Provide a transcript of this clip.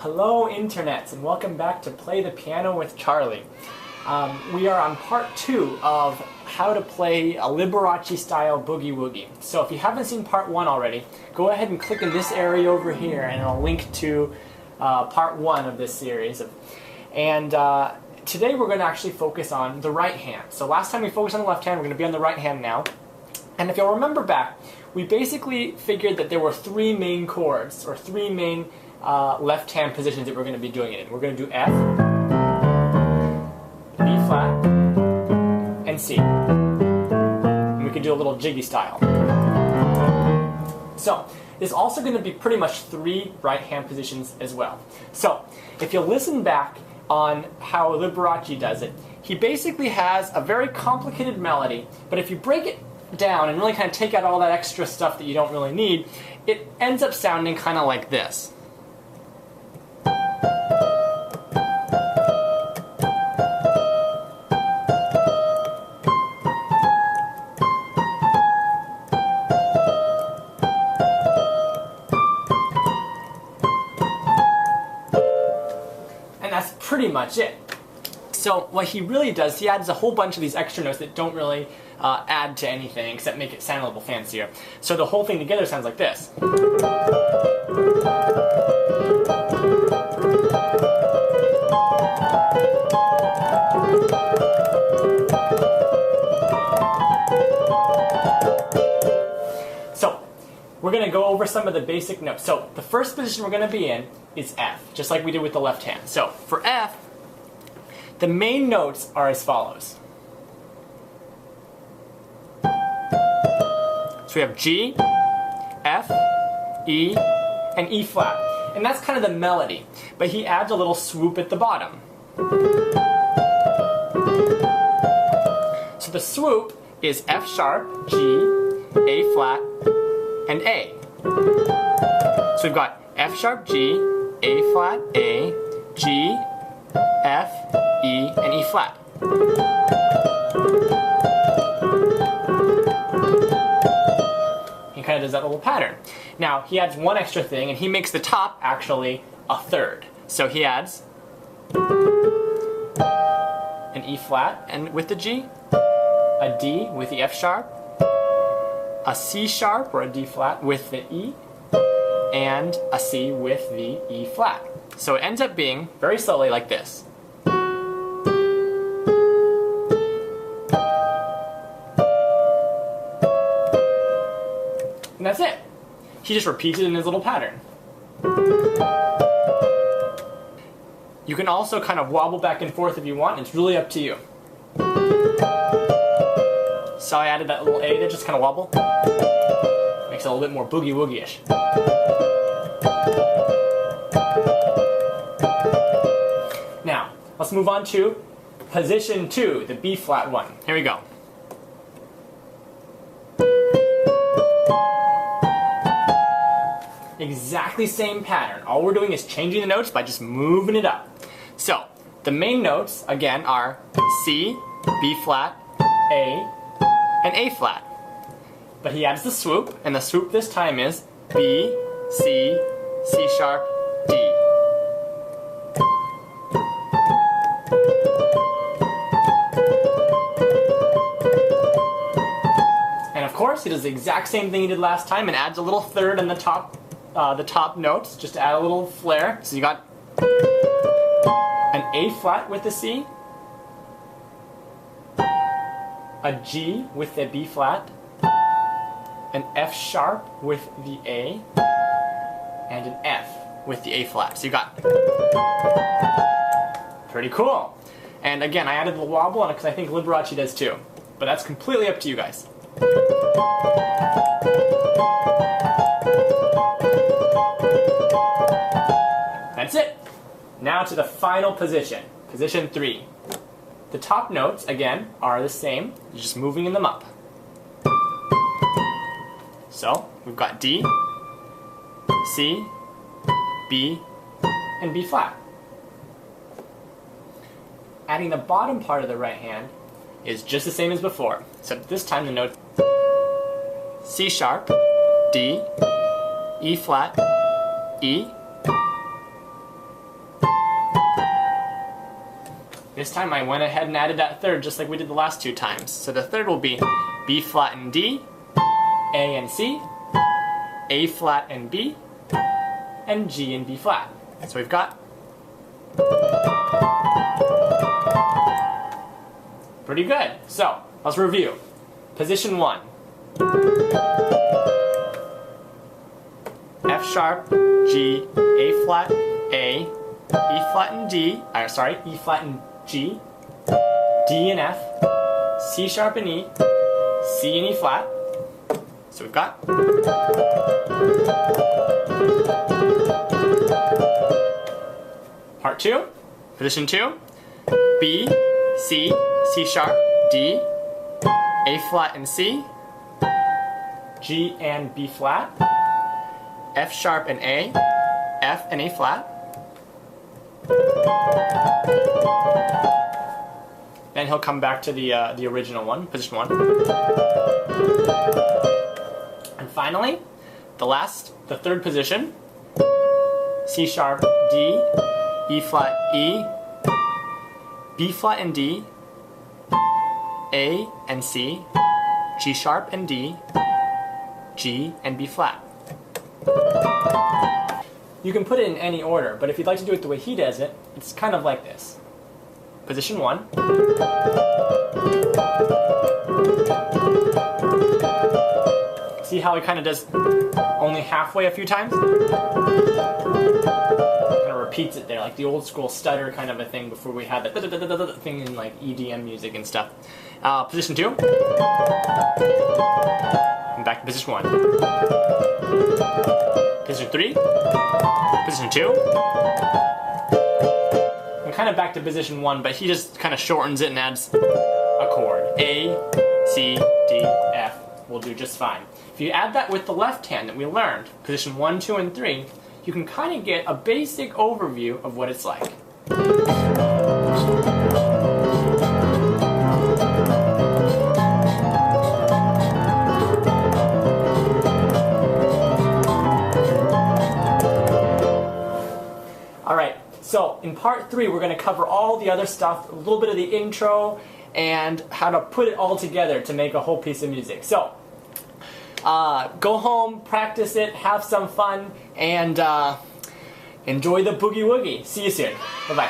Hello internets, and welcome back to Play the Piano with Charlie. We are on part 2 of how to play a Liberace-Style Boogie-Woogie. So if you haven't seen part 1 already, go ahead and click in this area over here and it'll link to part 1 of this series. And today we're going to actually focus on the right hand. So last time we focused on the left hand, we're going to be on the right hand now. And if you'll remember back, we basically figured that there were 3 main chords, or 3 main left hand positions that we're going to be doing it in. We're going to do F, B flat, and C. And we can do a little jiggy style. So there's also going to be pretty much 3 right hand positions as well. So if you listen back on how Liberace does it, he basically has a very complicated melody, but if you break it down and really kind of take out all that extra stuff that you don't really need, it ends up sounding kind of like this. That's pretty much it. So what he really does, he adds a whole bunch of these extra notes that don't really add to anything except make it sound a little fancier. So the whole thing together sounds like this. So we're going to go over some of the basic notes. So the first position we're going to be in is F, just like we did with the left hand. So for F, the main notes are as follows. So we have G, F, E, and E flat. And that's kind of the melody. But he adds a little swoop at the bottom. So the swoop is F sharp, G, A flat, and A. So we've got F sharp, G, A flat, A, G, F, E, and E flat. He kind of does that little pattern. Now he adds one extra thing, and he makes the top actually a third. So he adds an E flat and with the G, a D with the F sharp, a C sharp or a D flat with the E, and a C with the E flat. So it ends up being very slowly like this. And that's it. He just repeats it in his little pattern. You can also kind of wobble back and forth if you want. It's really up to you. So I added that little A there, just kind of wobble. Makes it a little bit more boogie-woogie-ish. Now, let's move on to position 2, the B flat one. Here we go. Exactly same pattern. All we're doing is changing the notes by just moving it up. So, the main notes, again, are C, B flat, A, and A flat. But he adds the swoop, and the swoop this time is B, C, C sharp, D. And of course, he does the exact same thing he did last time and adds a little third in the top notes, just to add a little flair. So you got an A flat with the C, a G with the B flat, an F sharp with the A, and an F with the A flat. So you got pretty cool. And again, I added the wobble on it because I think Liberace does too. But that's completely up to you guys. That's it. Now to the final position, position 3. The top notes, again, are the same. You're just moving them up. So, we've got D, C, B, and B flat. adding the bottom part of the right hand is just the same as before. So this time the note C sharp, D, E flat, E. This time I went ahead and added that third just like we did the last two times. So the third will be B flat and D, A and C, A flat and B, and G and B flat. So we've got pretty good. So let's review. Position 1. F sharp, G, A flat, A, E flat and D, E flat and G, D and F, C sharp and E, C and E flat. So we've got part 2, position 2, B, C, C sharp, D, A flat and C, G and B flat, F sharp and A, F and A flat. Then he'll come back to the original one, position 1. And finally, the third position, C sharp, D, E flat, E, B flat and D, A and C, G sharp and D, G and B flat. You can put it in any order, but if you'd like to do it the way he does it, it's kind of like this. Position 1. See how he kind of does only halfway a few times? Kind of repeats it there, like the old school stutter kind of a thing before we had the thing in like EDM music and stuff. Position 2. And back to position 1. Position 3. Position 2. And kind of back to position 1, but he just kind of shortens it and adds a chord. A, C, D, F will do just fine. If you add that with the left hand that we learned, position 1, 2, and 3, you can kind of get a basic overview of what it's like. Alright, so in part 3 we're going to cover all the other stuff, a little bit of the intro, and how to put it all together to make a whole piece of music. So, go home, practice it, have some fun, and enjoy the boogie woogie. See you soon. Bye-bye.